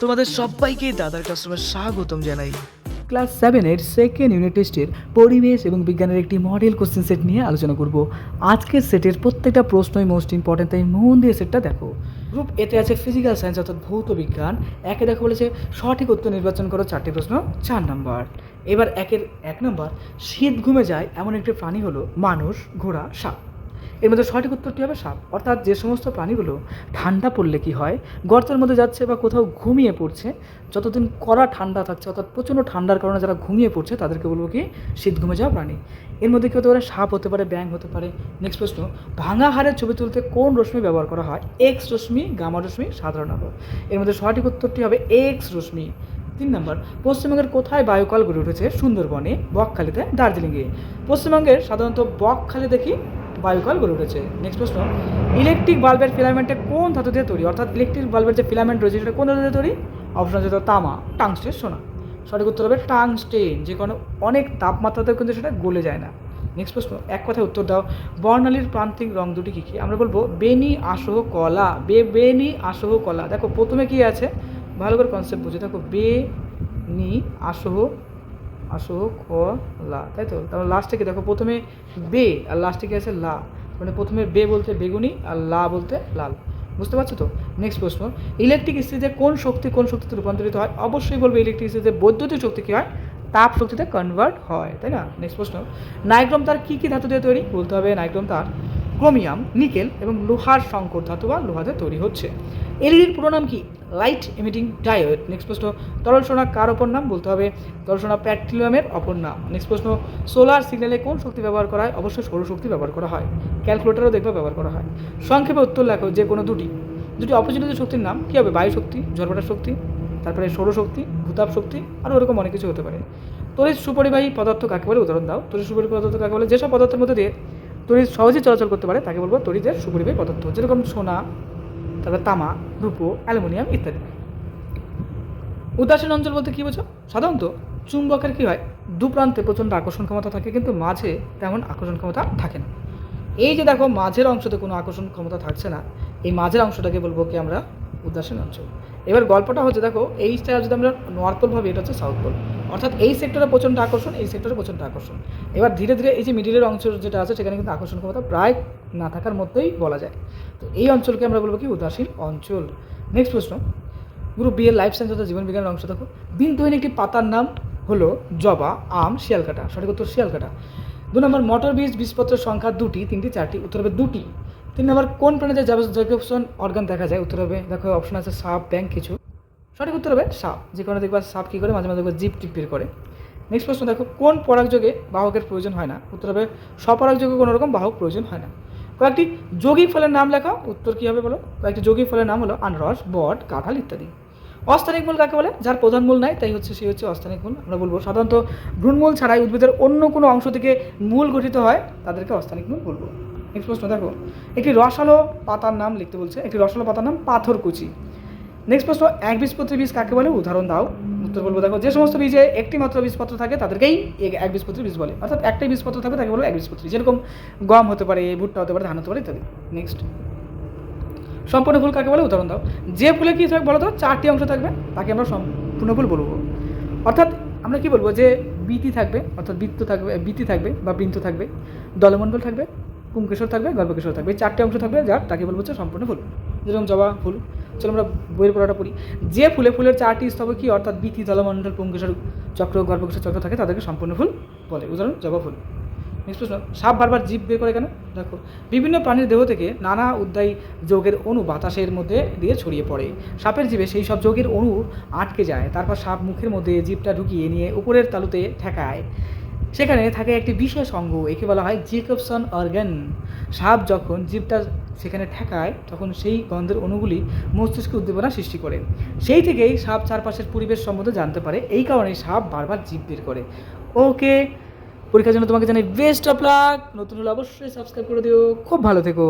তোমাদের সবাইকে দাদার কাস্টমার স্বাগতম জানাই। ক্লাস 7-এর সেকেন্ড ইউনিট টেস্টের পরিবেশ এবং বিজ্ঞানের একটি মডেল কোশ্চেন সেট নিয়ে আলোচনা করব। আজকের সেটের প্রত্যেকটা প্রশ্নই মোস্ট ইম্পর্টেন্ট, তাই মন দিয়ে সেটটা দেখো। গ্রুপ এতে আছে ফিজিক্যাল সায়েন্স অর্থাৎ ভৌত বিজ্ঞান। একে দেখো বলেছে সঠিক উত্তর নির্বাচন করো 4টি প্রশ্ন 4 নম্বর। এবার 1 নম্বর, শীত ঘুমে যায় এমন একটি প্রাণী হলো মানুষ, ঘোড়া, সাপ। এর মধ্যে সঠিক উত্তরটি হবে সাপ। অর্থাৎ যে সমস্ত প্রাণীগুলো ঠান্ডা পড়লে কি হয়, গর্তের মধ্যে যাচ্ছে বা কোথাও ঘুমিয়ে পড়ছে, যতদিন কড়া ঠান্ডা থাকছে অর্থাৎ প্রচণ্ড ঠান্ডার কারণে যারা ঘুমিয়ে পড়ছে তাদেরকে বলবো কি শীত ঘুমে যাওয়া প্রাণী। এর মধ্যে কী হতে পারে, সাপ হতে পারে, ব্যাঙ হতে পারে। নেক্সট প্রশ্ন, ভাঙা হাড়ের ছবি তুলতে কোন রশ্মি ব্যবহার করা হয়? এক্স রশ্মি, গামা রশ্মি, সাধারণ আলো। এর মধ্যে সঠিক উত্তরটি হবে এক্স রশ্মি। 3 নম্বর, পশ্চিমবঙ্গের কোথায় বায়ুকল গড়ে উঠেছে? সুন্দরবনে, বকখালিতে, দার্জিলিংয়ে। পশ্চিমবঙ্গের সাধারণত বকখালিতে কি বায়ুকল গড়ে উঠেছে। নেক্সট প্রশ্ন, ইলেকট্রিক বাল্বের ফিলামেন্টে কোন ধাতু দিয়ে তৈরি? অর্থাৎ ইলেকট্রিক বাল্বের যে ফিলামেন্ট রয়েছে সেটা কোন ধাতু দিয়ে তৈরি? অপশন আছে তামা, টাংস্টেন, সোনা। সঠিক উত্তর হবে টাংস্টেন, যে কারণে অনেক তাপমাত্রাতেও কিন্তু সেটা গলে যায় না। নেক্সট প্রশ্ন, এক কথায় উত্তর দাও, বর্ণালীর প্রান্তিক রং দুটি কী কী? আমরা বলবো বেনি, আসহ, কলা। বেনি, আসহ, কলা। দেখো প্রথমে কি আছে, ভালো করে কনসেপ্ট বুঝে দেখো, বেনি, আসহ, লা, তাই তো। তারপর লাস্টে কি দেখো, প্রথমে বে আর লাস্টে কি আছে লা, মানে প্রথমে বে বলতে বেগুনি আর লা বলতে লাল। বুঝতে পারছো তো? নেক্সট প্রশ্ন, ইলেকট্রিক ইস্ত্রিতে কোন শক্তিতে রূপান্তরিত হয়? অবশ্যই বলবে ইলেকট্রিক ইস্ত্রিতে বৈদ্যুতিক শক্তি কী হয়? তাপ শক্তিতে কনভার্ট হয়, তাই না? নেক্সট প্রশ্ন, নাইক্রোম তার কী কী ধাতু দিয়ে তৈরি? বলতে হবে নাইক্রোম তার ক্রোমিয়াম, নিকেল এবং লোহার সংকর ধাতু বা লোহা দিয়ে তৈরি হচ্ছে। এলইডির পুরো নাম কি? Light emitting diode. নেক্সট প্রশ্ন, তরল সোনা কার অপর নাম? বলতে হবে তরল সোনা পেট্রোলিয়ামের অপর নাম। নেক্সট প্রশ্ন, সোলার সিগন্যালে কোন শক্তি ব্যবহার করা হয়? অবশ্যই সৌরশক্তি ব্যবহার করা হয়। ক্যালকুলেটারও দেখবে ব্যবহার করা হয়। সংক্ষেপে উত্তর লেখো যে কোনো দুটি অপরিচিত শক্তির নাম। কী হবে? বায়ু শক্তি, ঝড়বাটার শক্তি, তারপরে সৌরশক্তি, ভূতাপ শক্তি, আরও ওরকম অনেক কিছু হতে পারে। তড়িৎ সুপরিবাহী পদার্থ কাকে বলে? উদাহরণ দাও। তড়িৎ সুপরিবাহী পদার্থ কাকে বলে? যেসব পদার্থের মধ্যে দিয়ে তড়িৎ সহজেই চলাচল করতে পারে তাকে বলবো তড়িতের সুপরিবাহী পদার্থ, যেরকম সোনা, তারপরে তামা, রূপো, অ্যালুমিনিয়াম ইত্যাদি। উদাসীন অঞ্চল বলতে কী বোঝো? সাধারণত চুম্বকের কী হয়, দুপ্রান্তে প্রচণ্ড আকর্ষণ ক্ষমতা থাকে কিন্তু মাঝে তেমন আকর্ষণ ক্ষমতা থাকে না। এই যে দেখো মাঝের অংশতে কোনো আকর্ষণ ক্ষমতা থাকছে না, এই মাঝের অংশটাকে বলবো কি আমরা? উদাসীন অঞ্চল। এবার গল্পটা হচ্ছে দেখো, এইটা যদি আমরা নর্থ পোল ভাবি, এটা হচ্ছে সাউথ পোল। অর্থাৎ এই সেক্টরে প্রচণ্ড আকর্ষণ, এই সেক্টরে প্রচণ্ড আকর্ষণ। এবার ধীরে ধীরে এই যে মিডিলের অংশ যেটা আছে সেখানে কিন্তু আকর্ষণ ক্ষমতা প্রায় না থাকার মতোই বলা যায়। তো এই অঞ্চলকে আমরা বলবো কি? উদাসীন অঞ্চল। নেক্সট প্রশ্ন, গ্রুপ বি এর লাইফ সায়েন্স অর্থাৎ জীবন বিজ্ঞানের অংশ দেখো, বিন্দুহীন একটি পাতার নাম হলো জবা, আম, শিয়ালকাটা। সঠিক উত্তর শিয়ালকাটা। 2 নম্বর, মোটর বীজপত্রের সংখ্যা 2টি, 3টি, 4টি। উত্তর হবে 2টি। 3 নম্বর, কোন প্রাণীতে জৈগোপন অর্গান দেখা যায়? উত্তর হবে দেখো অপশন আছে সাপ, ব্যাঙ, কিছু। সঠিক উত্তর হবে সাপ, যে কারণে দেখবা সাপ কী করে মাঝে মাঝে দেখবে জিভ টিপ বের করে। নেক্সট প্রশ্ন দেখো, কোন পরাগযোগে বাহকের প্রয়োজন হয় না? উত্তর হবে স্বপরাগযোগে কোনো রকম বাহক প্রয়োজন হয় না। কয়েকটি যৌগিক ফলের নাম লেখা। উত্তর কী হবে বলো? কয়েকটি যৌগিক ফলের নাম হলো আনারস, বট, কাঁঠাল ইত্যাদি। অস্থানিক মূল কাকে বলে? যার প্রধান মূল নাই তাই হচ্ছে সে হচ্ছে অস্থানিক মূল। আমরা বলবো সাধারণত ভ্রূণমূল ছাড়াই উদ্ভিদের অন্য কোনো অংশ থেকে মূল গঠিত হয় তাদেরকে অস্থানিক মূল বলবো। নেক্সট প্রশ্ন দেখো, একটি রসালো পাতার নাম লিখতে বলছে। একটি রসালো পাতার নাম পাথরকুচি। নেক্সট প্রশ্ন, একবীজপত্রী বীজ কাকে বলে? উদাহরণ দাও। উত্তর বলবো দেখো, যে সমস্ত বীজে একটি মাত্র বীজপত্র থাকে তাদেরকেই একবীজপত্রী বীজ বলে। অর্থাৎ একটাই বীজপত্র থাকবে তাকে বলবো একবীজপত্রী, যেরকম গম হতে পারে, ভুট্টা হতে পারে, ধান হতে পারে ইত্যাদি। নেক্সট, সম্পূর্ণ ফুল কাকে বলে? উদাহরণ দাও। যে ফুলে কী থাকবে বলো তো? 4টি অংশ থাকবে তাকে আমরা সম্পূর্ণ ফুল বলবো। অর্থাৎ আমরা কি বলবো, যে বীতি থাকবে অর্থাৎ বীতি থাকবে বা বৃন্ত থাকবে, দলমণ্ডল থাকবে, পুংকেশর থাকবে, গর্ভকেশর থাকবে। 4টি অংশ থাকবে যার তাকে বলবো হচ্ছে সম্পূর্ণ ফুল, যেরকম জবা ফুল। চলো আমরা বইয়ের পড়াটা পড়ি। যে ফুলের 4টি স্তবক কি অর্থাৎ বীতি, দলমণ্ডল, পুংকেশর চক্র, গর্ভকেশর চক্র থাকে তাদেরকে সম্পূর্ণ ফুল বলে। উদাহরণ জবা ফুল। নেক্সট প্রশ্ন, সাপ বারবার জিভ বের করে কেন? দেখো, বিভিন্ন প্রাণীর দেহ থেকে নানা উদ্বায়ী যৌগের অণু বাতাসের মধ্যে দিয়ে ছড়িয়ে পড়ে। সাপের জিভে সেই সব যৌগের অণু আটকে যায়, তারপর সাপ মুখের মধ্যে জিভটা ঢুকিয়ে নিয়ে উপরের তালুতে ঠেকায়। সেখানে থাকে একটি বিশেষ অঙ্গ, একে বলা হয় জেকবসন অর্গান। সাপ যখন জিভটা সেখানে ঠেকায় তখন সেই গন্ধের অণুগুলি মস্তিষ্কে উদ্দীপনা সৃষ্টি করে। সেই থেকেই সাপ চারপাশের পরিবেশ সম্বন্ধে জানতে পারে, এই কারণেই সাপ বারবার জিভ বের করে। ওকে, পরীক্ষার জন্য তোমাকে জানাই বেস্ট অফ লাক। নতুন হলে অবশ্যই সাবস্ক্রাইব করে দিও। খুব ভালো থেকো।